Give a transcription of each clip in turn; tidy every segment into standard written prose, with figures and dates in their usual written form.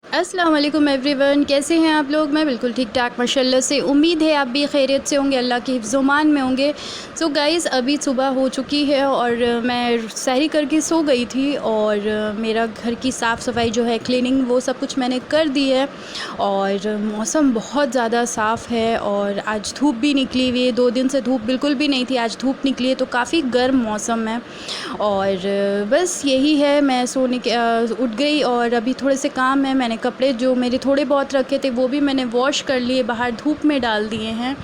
अस्सलाम वालेकुम एवरीवन, कैसे हैं आप लोग। मैं बिल्कुल ठीक ठाक माशाल्लाह से। उम्मीद है आप भी खैरियत से होंगे, अल्लाह के हिफ्ज़-ओ-मान में होंगे। सो गाइस, अभी सुबह हो चुकी है और मैं सहरी करके सो गई थी और मेरा घर की साफ़ सफाई जो है, क्लीनिंग, वो सब कुछ मैंने कर दी है। और मौसम बहुत ज़्यादा साफ़ है और आज धूप भी निकली हुई है। 2 दिन से धूप बिल्कुल भी नहीं थी, आज धूप निकली है तो काफ़ी गर्म मौसम है। और बस यही है, मैं सोने के उठ गई और अभी थोड़े से काम है। मैंने कपड़े जो मेरे थोड़े बहुत रखे थे वो भी मैंने वॉश कर लिए, बाहर धूप में डाल दिए हैं।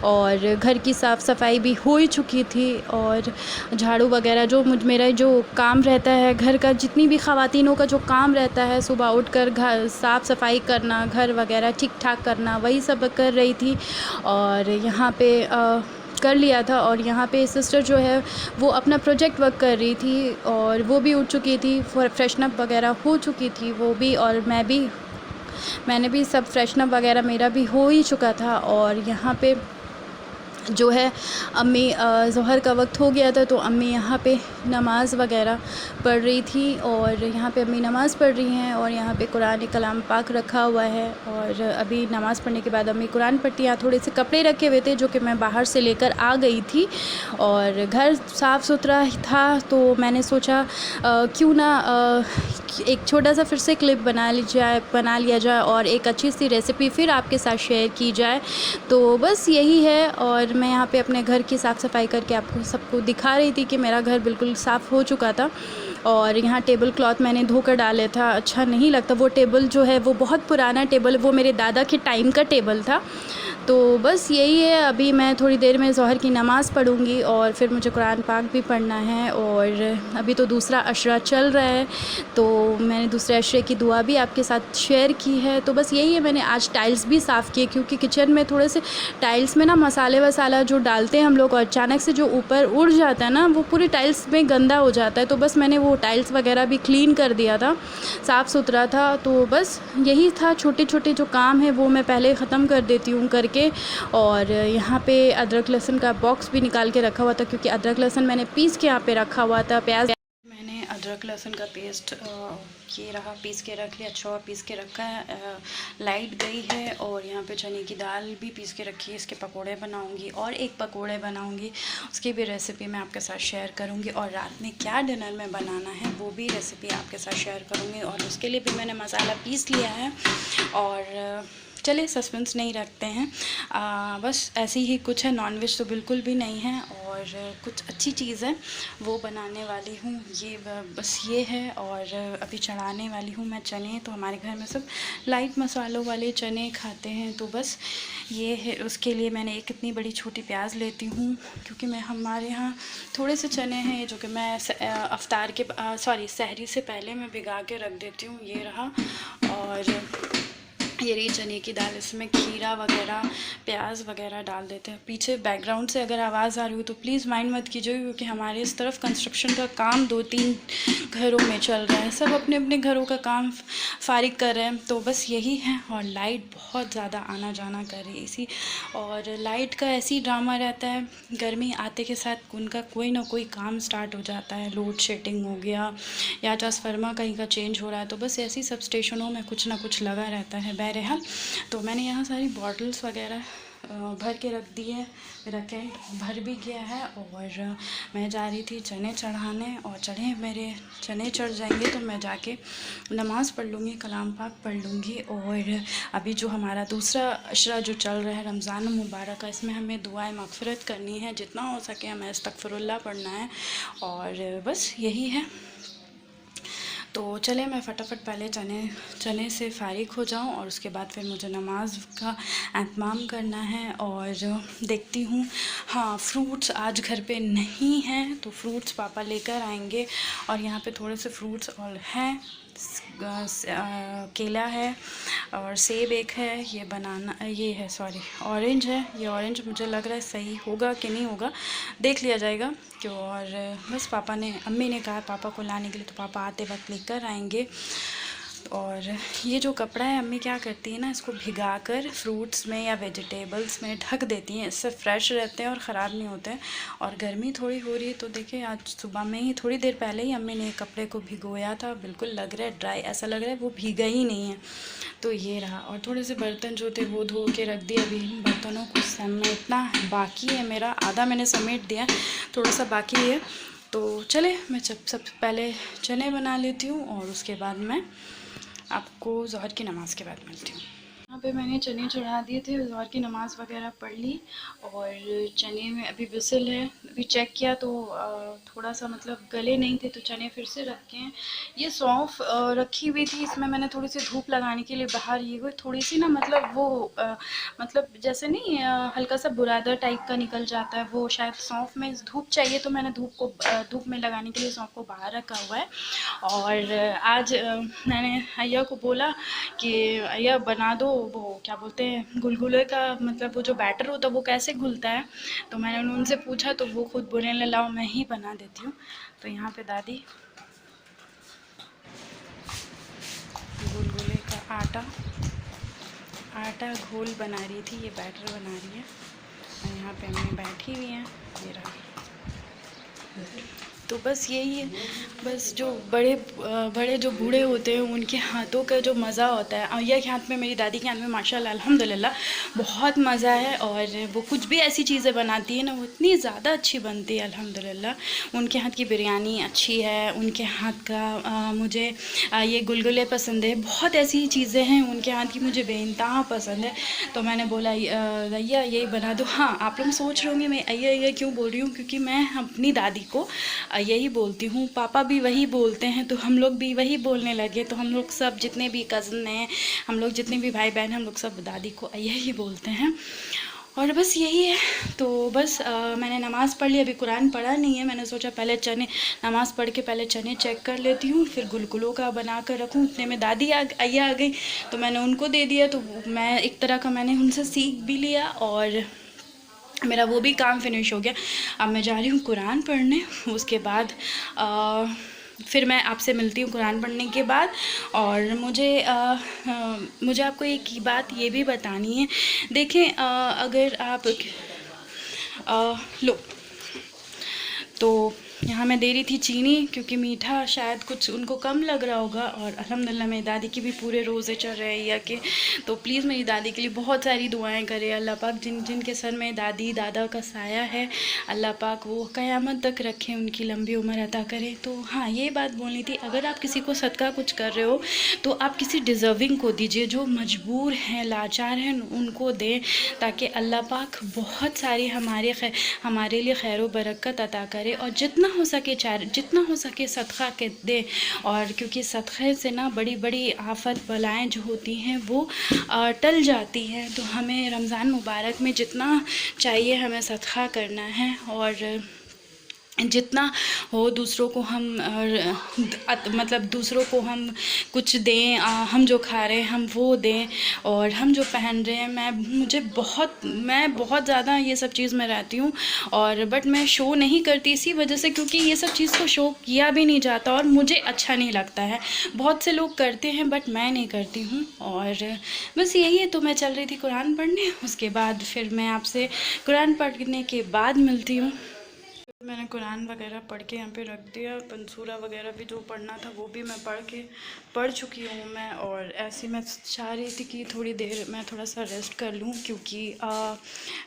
और घर की साफ़ सफाई भी हो ही चुकी थी और झाड़ू वगैरह जो मेरा जो काम रहता है घर का, जितनी भी ख़वातीनों का जो काम रहता है, सुबह उठकर घर साफ़ सफाई करना, घर वगैरह ठीक ठाक करना, वही सब कर रही थी। और यहाँ पे कर लिया था। और यहाँ पे सिस्टर जो है वो अपना प्रोजेक्ट वर्क कर रही थी और वो भी उठ चुकी थी, फ्रेशन अप वगैरह हो चुकी थी वो भी, और मैंने भी सब फ्रेशन अप वगैरह मेरा भी हो ही चुका था। और यहाँ पे जो है अम्मी, ज़ोहर का वक्त हो गया था तो अम्मी यहाँ पे नमाज़ वगैरह पढ़ रही थी और यहाँ पे अम्मी नमाज़ पढ़ रही हैं और यहाँ पे कुरान कलाम पाक रखा हुआ है। और अभी नमाज़ पढ़ने के बाद अम्मी कुरान पढ़ती हैं। यहाँ थोड़े से कपड़े रखे हुए थे जो कि मैं बाहर से लेकर आ गई थी और घर साफ़ सुथरा था तो मैंने सोचा क्यों ना एक छोटा सा फिर से क्लिप बना लिया जाए और एक अच्छी सी रेसिपी फिर आपके साथ शेयर की जाए। तो बस यही है। और मैं यहाँ पे अपने घर की साफ़ सफाई करके आपको सबको दिखा रही थी कि मेरा घर बिल्कुल साफ़ हो चुका था। और यहाँ टेबल क्लॉथ मैंने धोकर डाले था, अच्छा नहीं लगता। वो टेबल जो है वो बहुत पुराना टेबल, वो मेरे दादा के टाइम का टेबल था। तो बस यही है, अभी मैं थोड़ी देर में ज़ोहर की नमाज़ पढ़ूँगी और फिर मुझे कुरान पाक भी पढ़ना है। और अभी तो दूसरा अशरा चल रहा है तो मैंने दूसरे अशरे की दुआ भी आपके साथ शेयर की है। तो बस यही है, मैंने आज टाइल्स भी साफ़ किए क्योंकि किचन में थोड़े से टाइल्स में ना मसाले वसाला जो डालते हैं हम लोग और अचानक से जो ऊपर उड़ जाता है ना, वो पूरी टाइल्स में गंदा हो जाता है। तो बस मैंने वो टाइल्स वगैरह भी क्लीन कर दिया था, साफ़ सुथरा था। तो बस यही था, छोटे छोटे जो काम है वो मैं पहले ख़त्म कर देती हूँ करके। और यहाँ पे अदरक लहसुन का बॉक्स भी निकाल के रखा हुआ था क्योंकि अदरक लहसुन मैंने पीस के यहाँ पे रखा हुआ था। मैंने अदरक लहसुन का पेस्ट ये रहा, पीस के रख लिया, अच्छा पीस के रखा है। लाइट गई है और यहाँ पे चने की दाल भी पीस के रखी है, इसके पकोड़े बनाऊंगी और एक पकोड़े बनाऊंगी, उसकी भी रेसिपी मैं आपके साथ शेयर करूंगी। और रात में क्या डिनर में बनाना है वो भी रेसिपी आपके साथ शेयर करूंगी। और उसके लिए भी मैंने मसाला पीस लिया है। और चलिए सस्पेंस नहीं रखते हैं, बस ऐसी ही कुछ है। नॉनवेज तो बिल्कुल भी नहीं है और कुछ अच्छी चीज़ है वो बनाने वाली हूँ। ये बस ये है। और अभी चढ़ाने वाली हूँ मैं चने। तो हमारे घर में सब लाइट मसालों वाले चने खाते हैं तो बस ये है। उसके लिए मैंने एक इतनी बड़ी छोटी प्याज लेती हूँ क्योंकि हमारे यहाँ थोड़े से चने हैं जो कि मैं अफ्तार के सहरी से पहले मैं भिगा के रख देती हूँ। ये रहा। और ये रही चने की दाल, इसमें खीरा वगैरह प्याज वगैरह डाल देते हैं। पीछे बैकग्राउंड से अगर आवाज़ आ रही हो तो प्लीज़ माइंड मत कीजिए क्योंकि हमारे इस तरफ कंस्ट्रक्शन का काम 2-3 घरों में चल रहा है, सब अपने अपने घरों का काम फारिग कर रहे हैं। तो बस यही है। और लाइट बहुत ज़्यादा आना जाना कर रही है इसी, और लाइट का ऐसी ड्रामा रहता है, गर्मी आते के साथ उनका कोई ना कोई काम स्टार्ट हो जाता है। लोड शेडिंग हो गया या ट्रांसफार्मर कहीं का चेंज हो रहा है, तो बस ऐसी सब स्टेशनों में कुछ ना कुछ लगा रहता है। बहरहाल तो मैंने यहाँ सारी बॉटल्स वगैरह भर के रख दी है, मेरा कैंट भर भी गया है। और मैं जा रही थी चने चढ़ाने और मेरे चने चढ़ जाएंगे तो मैं जाके नमाज़ पढ़ लूँगी, कलाम पाक पढ़ लूँगी। और अभी जो हमारा दूसरा अशरा जो चल रहा है रमज़ान मुबारक का, इसमें हमें दुआएं मग़फ़िरत करनी है, जितना हो सके हमें अस्तग़फ़िरुल्लाह पढ़ना है। और बस यही है। तो चले मैं फटाफट पहले चने से फ़ारिग हो जाऊं और उसके बाद फिर मुझे नमाज का एहतमाम करना है। और देखती हूँ, हाँ फ्रूट्स आज घर पे नहीं हैं तो फ्रूट्स पापा लेकर आएंगे। और यहाँ पे थोड़े से फ्रूट्स और हैं, केला है और सेब एक है, ये ऑरेंज है। ये ऑरेंज मुझे लग रहा है सही होगा कि नहीं होगा, देख लिया जाएगा क्यों। और बस अम्मी ने कहा पापा को लाने के लिए, तो पापा आते वक्त लेकर आएंगे। और ये जो कपड़ा है अम्मी क्या करती है ना, इसको भिगाकर फ्रूट्स में या वेजिटेबल्स में ढक देती हैं, इससे फ्रेश रहते हैं और ख़राब नहीं होते हैं। और गर्मी थोड़ी हो रही है तो देखिए आज सुबह में ही थोड़ी देर पहले ही अम्मी ने कपड़े को भिगोया था, बिल्कुल लग रहा है ड्राई, ऐसा लग रहा है वो भीगा ही नहीं है। तो ये रहा। और थोड़े से बर्तन जो थे वो धो के रख दिए। अभी इन बर्तनों को समेटना बाकी है मेरा, आधा मैंने समेट दिया, थोड़ा सा बाकी है। तो चले मैं सबसे पहले चने बना लेती हूँ और उसके बाद मैं आपको ज़ोहर की नमाज़ के बाद मिलती हूँ। यहाँ पे मैंने चने चढ़ा दिए थे, ज़ोहर की नमाज़ वगैरह पढ़ ली और चने में अभी विसिल है। अभी चेक किया तो थोड़ा सा मतलब गले नहीं थे तो चने फिर से रखे हैं। ये सौंफ रखी हुई थी, इसमें मैंने थोड़ी सी धूप लगाने के लिए बाहर ये हुई थोड़ी सी ना, मतलब वो मतलब जैसे नहीं हल्का सा बुरादा टाइप का निकल जाता है, वो शायद सौंफ में धूप चाहिए तो मैंने धूप में लगाने के लिए सौंफ को बाहर रखा हुआ है। और आज मैंने अय्या को बोला कि अय्या बना दो वो क्या बोलते हैं गुलगुले का, मतलब वो जो बैटर होता है वो कैसे घुलता है। तो मैंने उनसे पूछा तो वो खुद बोलने लगे लाओ मैं ही बना देती हूँ। तो यहाँ पे दादी गुलगुले का आटा घोल बना रही थी, ये बैटर बना रही है और यहाँ पे अम्मी बैठी हुई हैं, ये रहा। तो बस यही है, बस जो बड़े जो बूढ़े होते हैं उनके हाथों का जो मज़ा होता है, अय्या के हाथ में, मेरी दादी के हाथ में माशाल्लाह अल्हम्दुलिल्लाह बहुत मज़ा है। और वो कुछ भी ऐसी चीज़ें बनाती है ना वो इतनी ज़्यादा अच्छी बनती है अल्हम्दुलिल्लाह। उनके हाथ की बिरयानी अच्छी है, उनके हाथ का मुझे ये गुलगुले पसंद है, बहुत ऐसी चीज़ें हैं उनके हाथ की मुझे बेइंतहा पसंद है। तो मैंने बोला अय्या यही बना दो। हाँ, आप लोग सोच रहे होंगे मैं अय्या क्यों बोल रही हूँ, क्योंकि मैं अपनी दादी को यही बोलती हूँ, पापा भी वही बोलते हैं तो हम लोग भी वही बोलने लगे। तो हम लोग सब जितने भी कज़न हैं, हम लोग जितने भी भाई बहन, हम लोग सब दादी को यही बोलते हैं। और बस यही है। तो बस मैंने नमाज़ पढ़ ली, अभी कुरान पढ़ा नहीं है, मैंने सोचा पहले नमाज़ पढ़ के पहले चने चेक कर लेती हूँ, फिर गुलगुलों का बना कर रखूँ। उतने में दादी अय्या आ गई तो मैंने उनको दे दिया। तो मैं एक तरह का मैंने उनसे सीख भी लिया और मेरा वो भी काम फिनिश हो गया। अब मैं जा रही हूँ कुरान पढ़ने, उसके बाद फिर मैं आपसे मिलती हूँ कुरान पढ़ने के बाद। और मुझे आपको एक बात ये भी बतानी है। देखें अगर आप लो तो यहाँ मैं दे रही थी चीनी, क्योंकि मीठा शायद कुछ उनको कम लग रहा होगा। और अल्हम्दुलिल्लाह मेरी दादी की भी पूरे रोज़े चल रहे हैं या कि, तो प्लीज़ मेरी दादी के लिए बहुत सारी दुआएं करें। अल्लाह पाक जिनके सर में दादी दादा का साया है, अल्लाह पाक वो क़यामत तक रखें, उनकी लंबी उम्र अता करें। तो हाँ, ये बात बोलनी थी, अगर आप किसी को सदका कुछ कर रहे हो तो आप किसी डिज़र्विंग को दीजिए, जो मजबूर हैं, लाचार हैं, उनको दें, ताकि अल्लाह पाक बहुत सारी हमारे लिए खैर व बरकत अता करे। और जितना हो सके सदक़ा के दे। और क्योंकि सदक़े से ना बड़ी बड़ी आफत बलाएं जो होती हैं वो टल जाती हैं। तो हमें रमज़ान मुबारक में जितना चाहिए हमें सदक़ा करना है, और जितना हो दूसरों को हम मतलब दूसरों को हम कुछ दें, हम जो खा रहे हैं हम वो दें, और हम जो पहन रहे हैं, मैं बहुत ज़्यादा ये सब चीज़ में रहती हूँ। और बट मैं शो नहीं करती इसी वजह से, क्योंकि ये सब चीज़ को शो किया भी नहीं जाता और मुझे अच्छा नहीं लगता है। बहुत से लोग करते हैं बट मैं नहीं करती हूँ। और बस यही है। तो मैं चल रही थी कुरान पढ़ने, उसके बाद फिर मैं आपसे कुरान पढ़ने के बाद मिलती हूँ। मैंने कुरान वगैरह पढ़ के यहाँ पे रख दिया, पंसूरा वगैरह भी जो पढ़ना था वो भी मैं पढ़ चुकी हूँ मैं। और ऐसे मैं चाह रही थी कि थोड़ी देर मैं थोड़ा सा रेस्ट कर लूँ, क्योंकि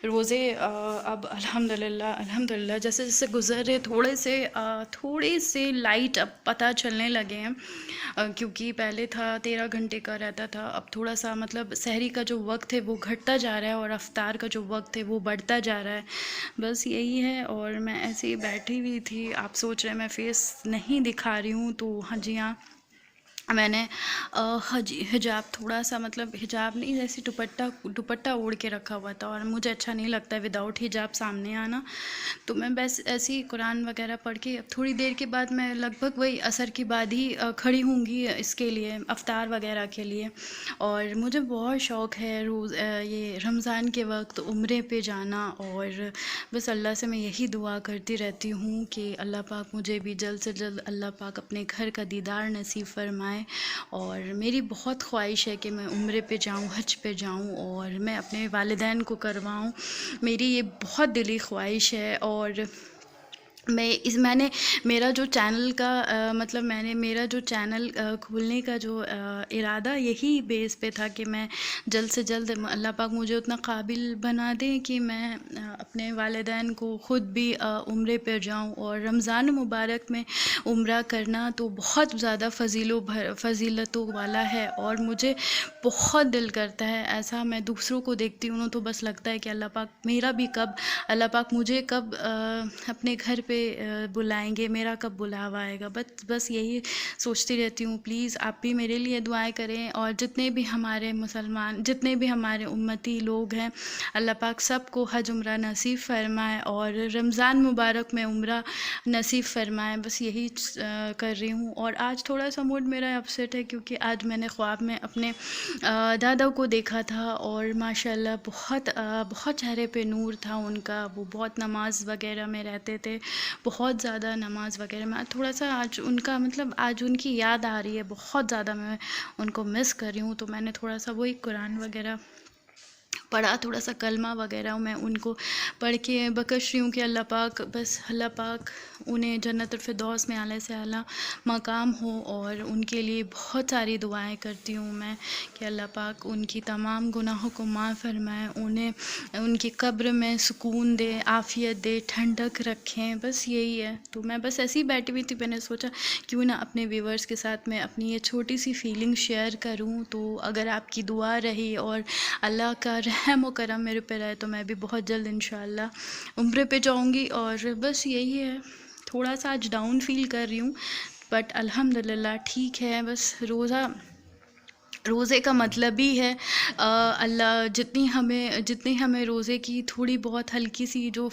रोज़े अब अल्हम्दुलिल्लाह जैसे जैसे गुज़र रहे थोड़े से लाइट अब पता चलने लगे हैं। क्योंकि पहले था 13 घंटे का रहता था, अब थोड़ा सा मतलब सहरी का जो वक्त है वो घटता जा रहा है और अफ्तार का जो वक्त है वो बढ़ता जा रहा है। बस यही है। और मैं ऐसे ही बैठी हुई थी, आप सोच रहे हैं मैं फेस नहीं दिखा रही हूँ, तो हाँ जी हाँ, मैंने हिजाब थोड़ा सा, मतलब हिजाब नहीं, जैसे दुपट्टा ओढ़ के रखा हुआ था, और मुझे अच्छा नहीं लगता है विदाउट हिजाब सामने आना। तो मैं बस ऐसे ही कुरान वगैरह पढ़ के अब थोड़ी देर के बाद मैं लगभग वही असर के बाद ही खड़ी होंगी इसके लिए, अफ्तार वगैरह के लिए। और मुझे बहुत शौक़ है ये रमज़ान के वक्त उम्रे पे जाना। और बस अल्लाह से मैं यही दुआ करती रहती हूँ कि अल्लाह पाक मुझे भी जल्द से जल्द अल्लाह पाक अपने घर का दीदार नसीब फरमाए। दुआएं। और मेरी बहुत ख्वाहिश है कि मैं उम्रे पे जाऊं, हज पे जाऊं और मैं अपने वालिदैन को करवाऊं। मेरी ये बहुत दिली ख्वाहिश है। और मैंने मेरा जो चैनल का मतलब मैंने मेरा जो चैनल खोलने का जो इरादा यही बेस पे था कि मैं जल्द से जल्द अल्लाह पाक मुझे उतना काबिल बना दे कि मैं अपने वालिदैन को ख़ुद भी उम्रे पर जाऊं। और रमज़ान मुबारक में उम्रा करना तो बहुत ज़्यादा फ़जीलतों वाला है और मुझे बहुत दिल करता है ऐसा। मैं दूसरों को देखती हूँ तो बस लगता है कि अल्लाह पाक मुझे कब अपने घर पे बुलाएंगे, मेरा कब बुलावा आएगा। बस यही सोचती रहती हूँ। प्लीज़ आप भी मेरे लिए दुआएं करें और जितने भी हमारे मुसलमान, जितने भी हमारे उम्मती लोग हैं, अल्लाह पाक सबको हज उम्रा नसीब फ़रमाए और रमज़ान मुबारक में उम्रा नसीब फ़रमाए। बस यही कर रही हूँ। और आज थोड़ा सा मूड मेरा अपसेट है क्योंकि आज मैंने ख्वाब में अपने दादा को देखा था और माशाल्लाह बहुत चेहरे पे नूर था उनका। वो बहुत नमाज वगैरह में रहते थे, बहुत ज़्यादा नमाज वगैरह में। थोड़ा सा आज उनका मतलब आज उनकी याद आ रही है बहुत ज़्यादा, मैं उनको मिस कर रही हूँ। तो मैंने थोड़ा सा वही कुरान वगैरह पढ़ा, थोड़ा सा कलमा वगैरह मैं उनको पढ़ के बकश रही हूँ कि अल्लाह पाक उन्हें जन्नतुल फिरदौस में आला से आला मकाम हो। और उनके लिए बहुत सारी दुआएं करती हूँ मैं कि अल्लाह पाक उनकी तमाम गुनाहों को माफ़ फरमाए, उन्हें उनकी कब्र में सुकून दे, आफ़ियत दे, ठंडक रखें। बस यही है। तो मैं बस ऐसे ही बैठी हुई थी, मैंने सोचा क्यों ना अपने व्यूवर्स के साथ मैं अपनी ये छोटी सी फीलिंग शेयर करूँ। तो अगर आपकी दुआ रही और अल्लाह का रहम व करम मेरे पे रहे तो मैं भी बहुत जल्द इंशाअल्लाह उम्रे पे जाऊंगी। और बस यही है। थोड़ा सा आज डाउन फील कर रही हूँ बट अल्हम्दुलिल्लाह ठीक है। बस रोज़े का मतलब ही है अल्लाह जितनी हमें रोज़े की थोड़ी बहुत हल्की सी जो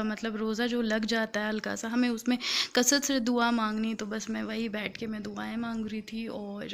मतलब रोज़ा जो लग जाता है हल्का सा, हमें उसमें कसरत से दुआ मांगनी। तो बस मैं वही बैठ के मैं दुआएं मांग रही थी और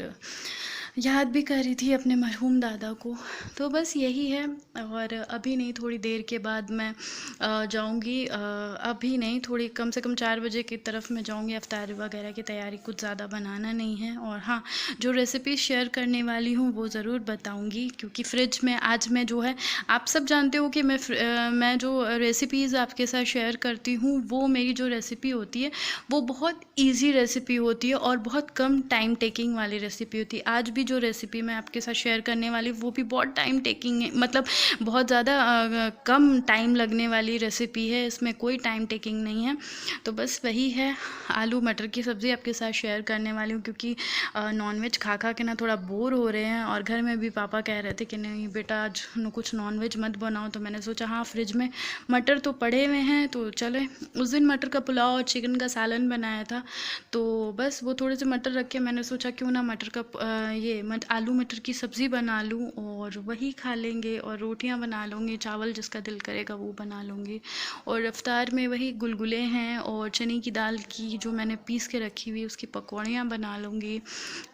याद भी कर रही थी अपने मरहूम दादा को। तो बस यही है। और अभी नहीं, थोड़ी देर के बाद मैं जाऊंगी। अभी नहीं, थोड़ी कम से कम 4 बजे की तरफ मैं जाऊंगी। इफ्तार वगैरह की तैयारी कुछ ज़्यादा बनाना नहीं है। और हाँ, जो रेसिपी शेयर करने वाली हूँ वो ज़रूर बताऊंगी क्योंकि फ्रिज में आज मैं जो है, आप सब जानते हो कि मैं जो रेसिपीज़ आपके साथ शेयर करती हूँ वो मेरी जो रेसिपी होती है वो बहुत ईजी रेसिपी होती है और बहुत कम टाइम टेकिंग वाली रेसिपी होती है। आज भी जो रेसिपी मैं आपके साथ शेयर करने वाली वो भी बहुत टाइम टेकिंग है, मतलब बहुत ज़्यादा कम टाइम लगने वाली रेसिपी है, इसमें कोई टाइम टेकिंग नहीं है। तो बस वही है, आलू मटर की सब्ज़ी आपके साथ शेयर करने वाली हूँ क्योंकि नॉनवेज खा के ना थोड़ा बोर हो रहे हैं। और घर में भी पापा कह रहे थे कि नहीं बेटा आज कुछ नॉनवेज मत बनाओ। तो मैंने सोचा हाँ, फ्रिज में मटर तो पड़े हुए हैं तो चले। उस दिन मटर का पुलाव और चिकन का सालन बनाया था तो बस वो थोड़े से मटर रख के मैंने सोचा क्यों ना मटर का आलू मटर की सब्ज़ी बना लूँ और वही खा लेंगे। और रोटियां बना लूँगी, चावल जिसका दिल करेगा वो बना लूँगी। और इफ्तार में वही गुलगुले हैं और चने की दाल की जो मैंने पीस के रखी हुई उसकी पकौड़ियाँ बना लूँगी।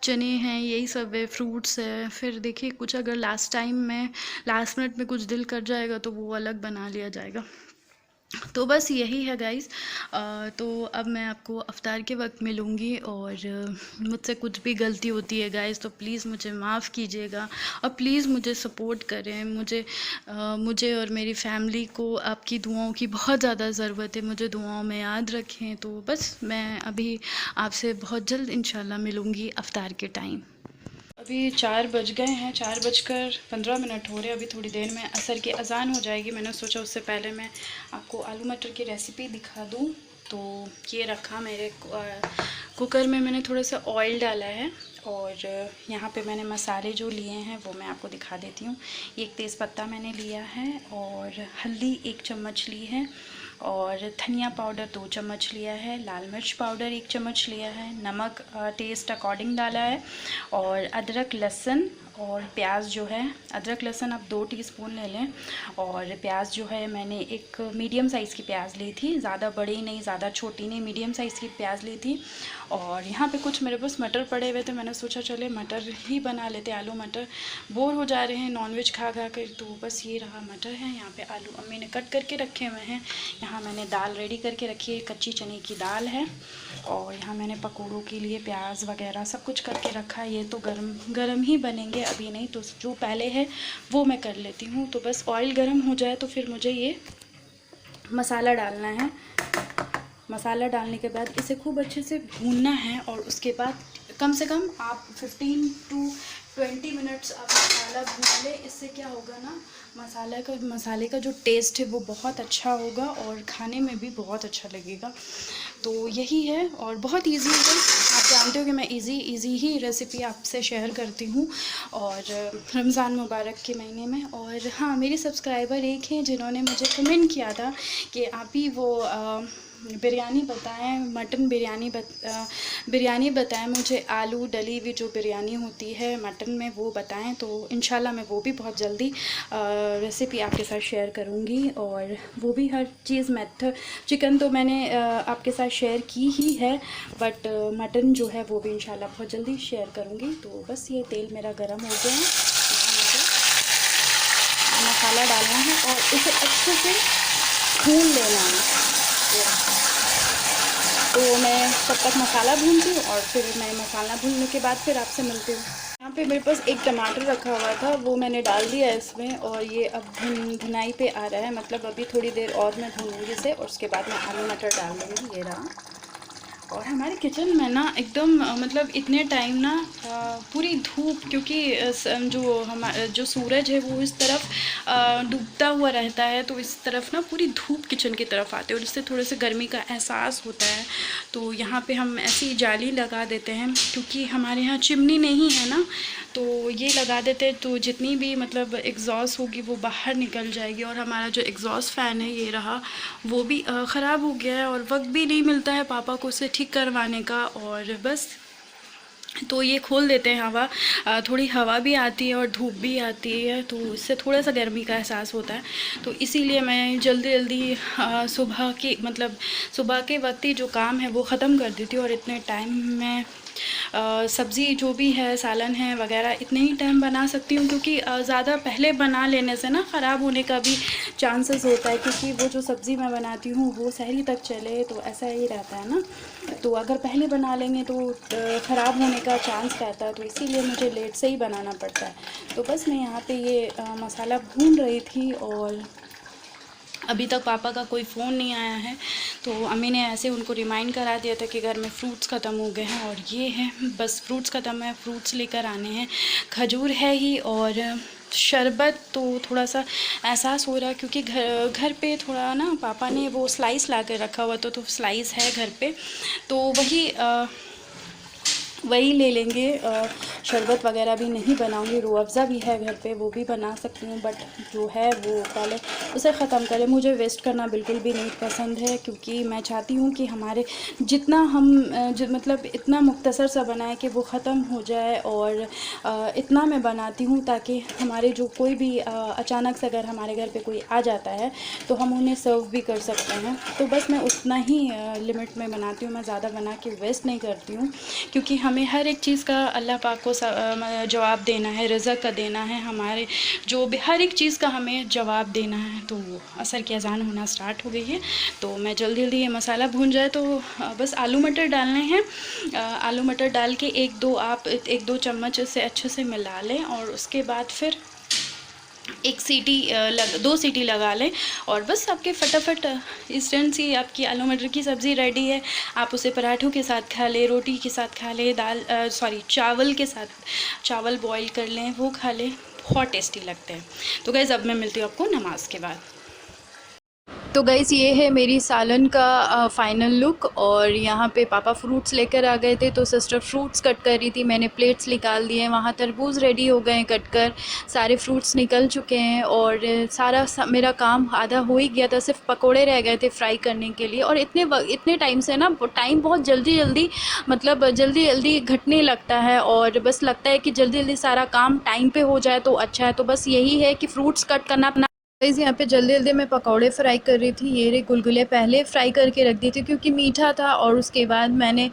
चने हैं, यही सब है, फ्रूट्स है। फिर देखिए कुछ अगर लास्ट मिनट में कुछ दिल कर जाएगा तो वो अलग बना लिया जाएगा। तो बस यही है गाइज़। तो अब मैं आपको इफ्तार के वक्त मिलूँगी और मुझसे कुछ भी गलती होती है गाइज़ तो प्लीज़ मुझे माफ़ कीजिएगा और प्लीज़ मुझे सपोर्ट करें। मुझे और मेरी फैमिली को आपकी दुआओं की बहुत ज़्यादा ज़रूरत है, मुझे दुआओं में याद रखें। तो बस मैं अभी आपसे बहुत जल्द इंशाल्लाह मिलूँगी इफ्तार के टाइम। अभी 4 बज गए हैं, 4:15 हो रहे हैं। अभी थोड़ी देर में असर की अज़ान हो जाएगी। मैंने सोचा उससे पहले मैं आपको आलू मटर की रेसिपी दिखा दूं। तो ये रखा मेरे कुकर में, मैंने थोड़ा सा ऑयल डाला है और यहाँ पे मैंने मसाले जो लिए हैं वो मैं आपको दिखा देती हूँ। एक तेज़पत्ता मैंने लिया है और हल्दी 1 चम्मच ली है और धनिया पाउडर 2 चम्मच लिया है, लाल मिर्च पाउडर 1 चम्मच लिया है, नमक टेस्ट अकॉर्डिंग डाला है और अदरक लहसुन और प्याज जो है, अदरक लहसुन आप 2 टीस्पून ले लें। और प्याज जो है मैंने एक मीडियम साइज़ की प्याज ली थी, ज़्यादा बड़ी नहीं ज़्यादा छोटी नहीं, मीडियम साइज़ की प्याज ली थी। और यहाँ पे कुछ मेरे पास मटर पड़े हुए थे, मैंने सोचा चले मटर ही बना लेते, आलू मटर, बोर हो जा रहे हैं नॉनवेज खा कर। तो बस ये रहा मटर है, यहाँ पे आलू अम्मी ने कट करके रखे हुए हैं। यहाँ मैंने दाल रेडी करके रखी है, कच्ची चने की दाल है और यहाँ मैंने पकोड़ों के लिए प्याज वगैरह सब कुछ करके रखा है। ये तो गरम गरम ही बनेंगे, अभी नहीं, तो जो पहले है वो मैं कर लेती हूँ। तो बस ऑयल गरम हो जाए तो फिर मुझे ये मसाला डालना है। मसाला डालने के बाद इसे खूब अच्छे से भूनना है और उसके बाद कम से कम आप 15 to 20 मिनट्स आप मसाला भून लें। इससे क्या होगा ना, मसाले का जो टेस्ट है वो बहुत अच्छा होगा और खाने में भी बहुत अच्छा लगेगा। तो यही है और बहुत इजी है। आप जानते हो कि मैं इजी ही रेसिपी आपसे शेयर करती हूँ और रमज़ान मुबारक के महीने में। और हाँ, मेरी सब्सक्राइबर एक हैं जिन्होंने मुझे कमेंट किया था कि आप ही वो बिरयानी बताएं, मटन बिरयानी बताएं मुझे, आलू डली हुई जो बिरयानी होती है मटन में, वो बताएं। तो इंशाल्लाह मैं वो भी बहुत जल्दी रेसिपी आपके साथ शेयर करूंगी। और वो भी हर चीज़ मेथड, चिकन तो मैंने आपके साथ शेयर की ही है, बट मटन जो है वो भी इंशाल्लाह बहुत जल्दी शेयर करूंगी। तो बस ये तेल मेरा गर्म हो गया है, मसाला डालना है और इसे अच्छे से भून लेना है। तो मैं तब तक मसाला भूनती हूँ और फिर मैं मसाला भूनने के बाद फिर आपसे मिलती हूँ। यहाँ पे मेरे पास एक टमाटर रखा हुआ था, वो मैंने डाल दिया इसमें और ये अब भुनाई पे आ रहा है। मतलब अभी थोड़ी देर और मैं भूनूंगी इसे और उसके बाद मैं आलू मटर डाल दूँगी। ये रहा। और हमारे किचन में ना एकदम मतलब इतने टाइम ना पूरी धूप, क्योंकि जो सूरज है वो इस तरफ डूबता हुआ रहता है, तो इस तरफ ना पूरी धूप किचन की तरफ आती है और इससे थोड़े से गर्मी का एहसास होता है। तो यहाँ पे हम ऐसी जाली लगा देते हैं, क्योंकि हमारे यहाँ चिमनी नहीं है ना, तो ये लगा देते हैं। तो जितनी भी मतलब एग्जॉस्ट होगी वो बाहर निकल जाएगी। और हमारा जो एग्जॉस्ट फ़ैन है ये रहा, वो भी ख़राब हो गया है और वक्त भी नहीं मिलता है पापा को उसे ठीक करवाने का। और बस तो ये खोल देते हैं हवा, थोड़ी हवा भी आती है और धूप भी आती है, तो इससे थोड़ा सा गर्मी का एहसास होता है। तो इसीलिए मैं जल्दी सुबह के वक्त ही जो काम है वो ख़त्म कर देती हूँ और इतने टाइम में सब्ज़ी जो भी है, सालन है वगैरह, इतने ही टाइम बना सकती हूँ। क्योंकि ज़्यादा पहले बना लेने से ना ख़राब होने का भी चांसेस होता है, क्योंकि वो जो सब्ज़ी मैं बनाती हूँ वो सहरी तक चले, तो ऐसा ही रहता है ना। तो अगर पहले बना लेंगे तो ख़राब होने का चांस रहता है, तो इसीलिए मुझे लेट से ही बनाना पड़ता है। तो बस मैं यहाँ पे ये मसाला भून रही थी और अभी तक पापा का कोई फ़ोन नहीं आया है, तो अम्मी ने ऐसे उनको रिमाइंड करा दिया था कि घर में फ्रूट्स ख़त्म हो गए हैं। और ये है, बस फ्रूट्स ख़त्म है, फ्रूट्स लेकर आने हैं। खजूर है ही और शरबत तो थोड़ा सा एहसास हो रहा है, क्योंकि घर पे थोड़ा ना पापा ने वो स्लाइस ला कर रखा हुआ, तो स्लाइस है घर पे, तो वही ले लेंगे। शरबत वगैरह भी नहीं बनाऊंगी, रूह अफ़ज़ा भी है घर पे, वो भी बना सकती हूँ, बट जो है वो पहले उसे ख़त्म करें। मुझे वेस्ट करना बिल्कुल भी नहीं पसंद है, क्योंकि मैं चाहती हूँ कि हमारे जितना हम मतलब इतना मुख्तसर सा बनाए कि वो ख़त्म हो जाए। और इतना मैं बनाती हूँ ताकि हमारे जो कोई भी अचानक से अगर हमारे घर पर कोई आ जाता है तो हम उन्हें सर्व भी कर सकते हैं। तो बस मैं उतना ही लिमिट में बनाती हूँ, मैं ज़्यादा बना के वेस्ट नहीं करती हूँ, क्योंकि हमें हर एक चीज़ का अल्लाह पाक को जवाब देना है, रिज़्क़ का देना है, हमारे जो भी हर एक चीज़ का हमें जवाब देना है। तो असर की अज़ान होना स्टार्ट हो गई है, तो मैं जल्दी ये मसाला भून जाए तो बस आलू मटर डालने हैं। आलू मटर डाल के एक दो चम्मच से अच्छे से मिला लें और उसके बाद फिर दो सीटी लगा लें और बस आपके फटाफट इंस्टेंट सी आपकी आलू मटर की सब्ज़ी रेडी है। आप उसे पराठों के साथ खा लें, रोटी के साथ खा लें, चावल के साथ, चावल बॉईल कर लें, वो खा लें, बहुत टेस्टी लगते हैं। तो गाइस अब मैं मिलती हूँ आपको नमाज के बाद। तो गाइस ये है मेरी सालन का फ़ाइनल लुक। और यहाँ पे पापा फ्रूट्स लेकर आ गए थे, तो सिस्टर फ्रूट्स कट कर रही थी, मैंने प्लेट्स निकाल दिए। वहाँ तरबूज रेडी हो गए कट कर, सारे फ्रूट्स निकल चुके हैं और मेरा काम आधा हो ही गया था, सिर्फ पकोड़े रह गए थे फ्राई करने के लिए। और इतने टाइम से ना टाइम बहुत जल्दी घटने लगता है और बस लगता है कि जल्दी सारा काम टाइम पे हो जाए तो अच्छा है। तो बस यही है कि फ्रूट्स कट करना अपना गाइस यहाँ पे जल्दी जल्दी मैं पकौड़े फ्राई कर रही थी। ये रहे गुलगुले पहले फ्राई करके रख दिए थे क्योंकि मीठा था, और उसके बाद मैंने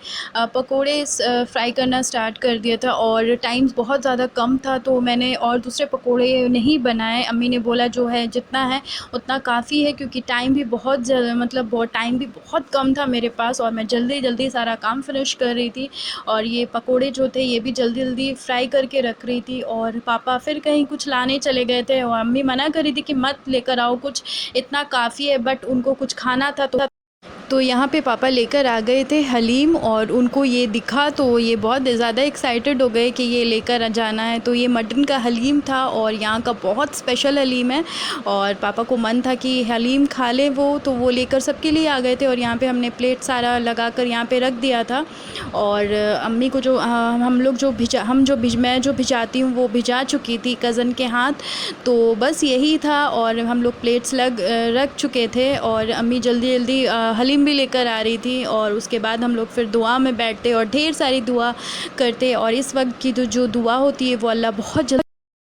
पकौड़े फ्राई करना स्टार्ट कर दिया था, और टाइम बहुत ज़्यादा कम था तो मैंने और दूसरे पकौड़े नहीं बनाए। अम्मी ने बोला जो है जितना है उतना काफ़ी है, क्योंकि टाइम भी मतलब बहुत टाइम भी बहुत कम था मेरे पास, और मैं जल्दी जल्दी सारा काम फिनिश कर रही थी। और ये पकौड़े जो थे ये भी जल्दी जल्दी फ्राई करके रख रही थी, और पापा फिर कहीं कुछ लाने चले गए थे, और अम्मी मना कर रही थी कि मत लेकर आओ कुछ, इतना काफ़ी है, बट उनको कुछ खाना था तो यहाँ पे पापा लेकर आ गए थे हलीम, और उनको ये दिखा तो ये बहुत ज़्यादा एक्साइटेड हो गए कि ये लेकर जाना है। तो ये मटन का हलीम था, और यहाँ का बहुत स्पेशल हलीम है, और पापा को मन था कि हलीम खा ले वो, तो वो लेकर सबके लिए आ गए थे। और यहाँ पे हमने प्लेट सारा लगाकर यहाँ पे रख दिया था, और अम्मी को जो हम लोग जो भिजा हम जो भिज मैं जो भिजाती हूँ वो भिजा चुकी थी कज़न के हाथ। तो बस यही था, और हम लोग प्लेट्स रख चुके थे, और अम्मी जल्दी जल्दी हलीम भी लेकर आ रही थी, और उसके बाद हम लोग फिर दुआ में बैठते और ढेर सारी दुआ करते। और इस वक्त की जो दुआ होती है वो अल्लाह बहुत जल्दी,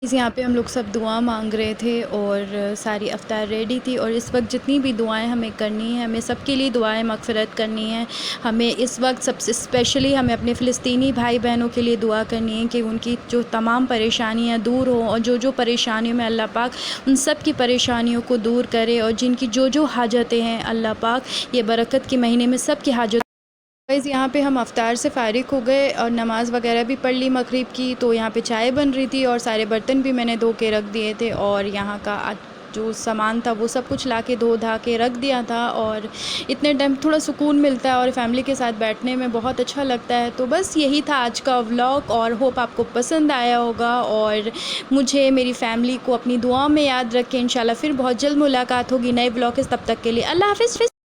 यहाँ पे हम लोग सब दुआ मांग रहे थे, और सारी अफ्तार रेडी थी। और इस वक्त जितनी भी दुआएं हमें करनी है, हमें सबके लिए दुआएं मगफ़िरत करनी है। हमें इस वक्त सबसे स्पेशली हमें अपने फ़िलिस्तीनी भाई बहनों के लिए दुआ करनी है कि उनकी जो तमाम परेशानियां दूर हों, और जो परेशानियों में अल्लाह पाक उन सब की परेशानियों को दूर करे, और जिनकी जो हाजतें हैं अल्लाह पाक ये बरकत के महीने में सब की हाजत। गाइस यहाँ पे हम अफ्तार से फ़ारिग हो गए, और नमाज़ वगैरह भी पढ़ ली मगरिब की। तो यहाँ पे चाय बन रही थी, और सारे बर्तन भी मैंने धो के रख दिए थे, और यहाँ का जो सामान था वो सब कुछ ला के धो धा के रख दिया था। और इतने टाइम थोड़ा सुकून मिलता है, और फैमिली के साथ बैठने में बहुत अच्छा लगता है। तो बस यही था आज का व्लॉग, और होप आपको पसंद आया होगा, और मुझे मेरी फैमिली को अपनी दुआओं में याद रखें। इंशाल्लाह फिर बहुत जल्द मुलाकात होगी नए व्लॉग के, तब तक के लिए अल्लाह हाफ़िज़।